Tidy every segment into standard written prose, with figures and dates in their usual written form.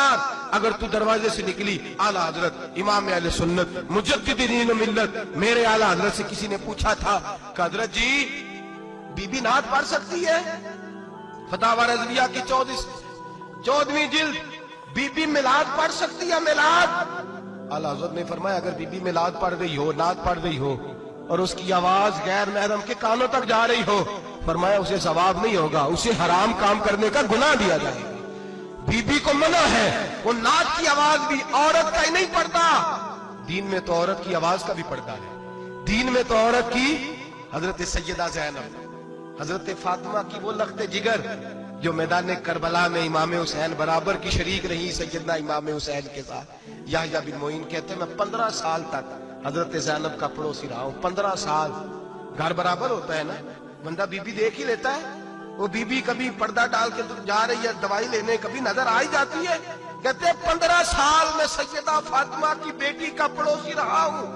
खबरदार अगर तू दरवाजे से निकली, आला हजरत इमाम अहले सुन्नत मुजद्दिद दीन मिल्लत मेरे आला हजरत से किसी ने पूछा था कि हजरत जी बीबी नात पढ़ सकती है? फतावा रज़विया की 14वीं जिल्द, बीबी मिलाद पढ़ सकती है? मिलाद? आला हजरत ने फरमाया अगर बीबी मिलाद पढ़ रही हो, नात पढ़ रही हो और उसकी आवाज गैर महरम के कानों तक जा रही हो, फरमाया उसे सवाब नहीं होगा, उसे हराम काम करने का गुनाह दिया जाएगा। बीबी को मना है, वो नात की आवाज भी औरत का ही नहीं पड़ता, दीन में तो औरत की आवाज का भी पड़ता है। दीन में तो औरत की, हजरत सैयदा ज़ैनब, हजरत फातिमा की वो लख्ते जिगर जो मैदान करबला में इमाम हुसैन बराबर की शरीक रही सैयदना इमाम हुसैन के साथ। याह्या बिन मोइन कहते मैं 15 साल तक हजरत ज़ैनब का पड़ोसी रहा हूं। 15 साल, घर बराबर होता है ना, बंदा बीबी देख ही लेता है। वो बीबी कभी पर्दा डाल के जा रही है दवाई लेने, कभी नजर आ ही जाती है। कहते 15 साल में सैयदा फातिमा की बेटी का पड़ोसी रहा हूं,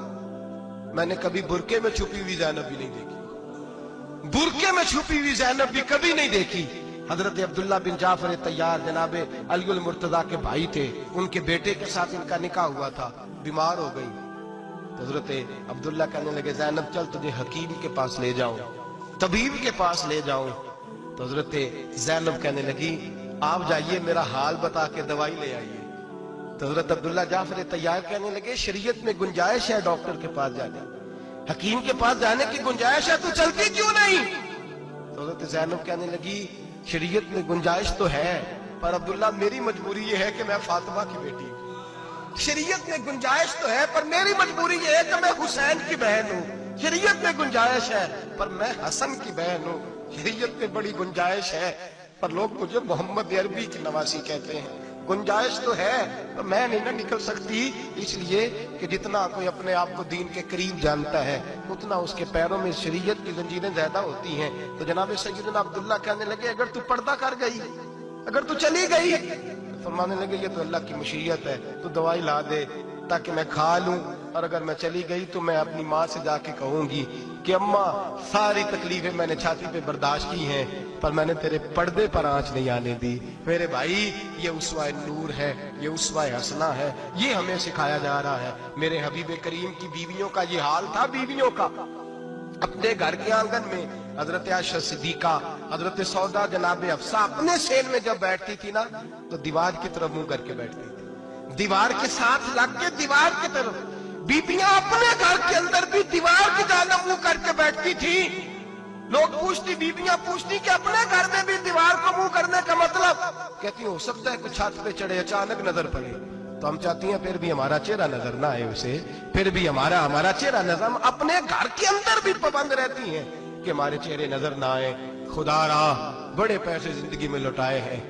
मैंने कभी बुरके में छुपी हुई ज़ैनब भी नहीं देखी, बुरके में छुपी हुई ज़ैनब भी कभी नहीं देखी। हजरत अब्दुल्ला बिन जाफर तैयार जनाबे अली मुर्तजा के भाई थे, उनके बेटे के साथ इनका निकाह हुआ था, बीमार हो गई। तो हजरत अब्दुल्ला कहने लगे ज़ैनब चल तुझे हकीम के पास ले जाऊं, तबीब के पास ले जाऊं। तो हजरत ज़ैनब कहने लगी आप जाइए मेरा हाल बता के दवाई ले आइए। तो हजरत अब्दुल्ला जाफर तैयार कहने लगे शरीयत में गुंजाइश है डॉक्टर के पास जाने, हकीम के पास जाने की गुंजाइश है, तू चलती क्यों नहीं? तो हजरत ज़ैनब कहने लगी शरीयत में गुंजाइश तो है, पर अब्दुल्ला मेरी मजबूरी ये है कि मैं फातिमा की बेटी हूं। शरीयत में गुंजाइश तो है पर मेरी मजबूरी ये है कि मैं हुसैन की बहन हूं। शरीयत में गुंजाइश है पर मैं हसन की बहन हूं। शरीयत में बड़ी गुंजाइश है पर लोग मुझे मोहम्मद अरबी की नवासी कहते हैं। गुंजाइश तो है पर मैं नहीं ना निकल सकती, इसलिए कि जितना कोई अपने आप को दीन के करीब जानता है उतना उसके पैरों में शरीयत की जंजीरें ज्यादा होती हैं। तो जनाब सैयदना अब्दुल्ला कहने लगे अगर तू पर्दा कर गई, अगर तू चली गई, तो फरमाने लगे ये तो अल्लाह की मशीयत है, तू दवाई ला दे ताकि मैं खा लूं, और अगर मैं चली गई तो मैं अपनी माँ से जाके कहूंगी कि अम्मा सारी तकलीफें मैंने छाती पे बर्दाश्त की हैं पर मैंने तेरे पर्दे पर आंच नहीं आने दी। मेरे भाई ये उसवा नूर है, ये उसवा हसना है, ये हमें सिखाया जा रहा है। मेरे हबीब करीम की बीवियों का ये हाल था, बीवियों का अपने घर के आंगन में हजरत आयशा सिद्दीका, हजरत सौदा जनाब अफसा अपने सेल में जब बैठती थी ना तो दीवार की तरफ मुंह करके बैठती थी, दीवार के साथ लग के दीवार की तरफ। बीबियां अपने घर के अंदर भी दीवार की जानब मुंह करके बैठती थी। लोग पूछती, बीबियां पूछती कि अपने घर में भी दीवार को मुंह करने का मतलब? कहती हो सकता है कुछ छत पे चढ़े अचानक नजर पड़े तो हम चाहती हैं फिर भी हमारा चेहरा नजर ना आए उसे, फिर भी हमारा चेहरा नजर, हम अपने घर के अंदर भी पाबंद रहती हैं कि हमारे चेहरे नजर ना आए। खुदा रा बड़े पैसे जिंदगी में लुटाए हैं,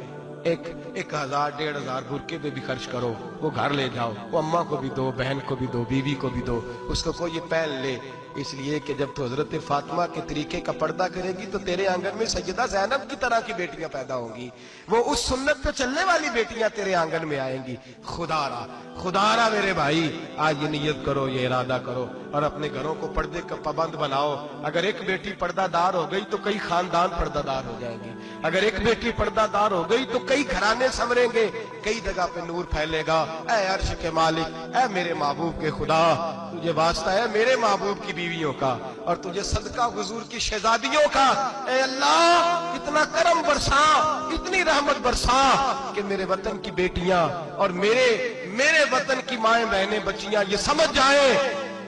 1000 1500 बुरके पे भी खर्च करो, वो घर ले जाओ, वो अम्मा को भी दो, बहन को भी दो, बीवी को भी दो, उसको कोई पहन ले। इसलिए कि जब तो हजरत फातिमा के तरीके का पर्दा करेगी तो तेरे आंगन में सैयदा ज़ैनब की तरह की बेटियां पैदा होंगी, वो उस सुन्नत पे चलने वाली बेटियां तेरे आंगन में आएंगी। खुदारा मेरे भाई आज ये नियत करो, ये इरादा करो और अपने घरों को पर्दे का पाबंद बनाओ। अगर एक बेटी पर्दादार हो गई तो कई खानदान पर्दादार हो जाएंगे, अगर एक बेटी पर्दादार हो गई तो कई घराने संवरेंगे, कई जगह पे नूर फैलेगा। ऐ अर्श के मालिक, ऐ मेरे महबूब के खुदा, तुझे वास्ता है मेरे महबूब की बीवियों का और तुझे सदका हुजूर की शहजादियों का। ऐ अल्लाह इतना करम बरसा, इतनी रहमत बरसा कि मेरे वतन की बेटियां और मेरे वतन की माएं बहनें बच्चियां ये समझ जाए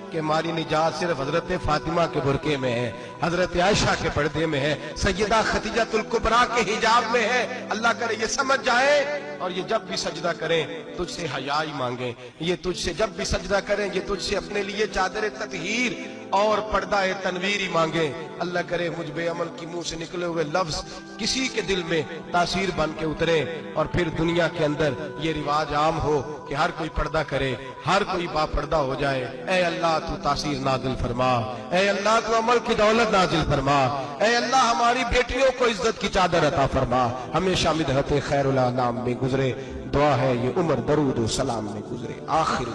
कि हमारी निजात सिर्फ हजरत फातिमा के बुरके में है, हजरत आयशा के पर्दे में है, सैयदा खदीजातुल कुबरा के हिजाब में है। अल्लाह करे ये समझ जाए और ये जब भी सजदा करें तुझसे हयाई मांगे, ये तुझसे जब भी सजदा करें ये तुझसे अपने लिए चादर ततहीर और पर्दा तनवीर ही मांगे। अल्लाह करे मुझ बेअमल की मुंह से निकले हुए लफ्ज किसी के दिल में तासीर बन के उतरे और फिर दुनिया के अंदर ये रिवाज आम हो कि हर कोई पर्दा करे, हर कोई बापर्दा हो जाए। ऐ अल्लाह तू तासीर नाजिल फरमा, ऐ अल्लाह तू अमल की दौलत नाजिल फरमा, ऐ अल्लाह हमारी बेटियों को इज्जत की चादर अता फरमा। हमेशा मिदहत खैरुल अनाम में गुजरे, दुआ है ये उम्र दरूद सलाम में गुजरे। आखिर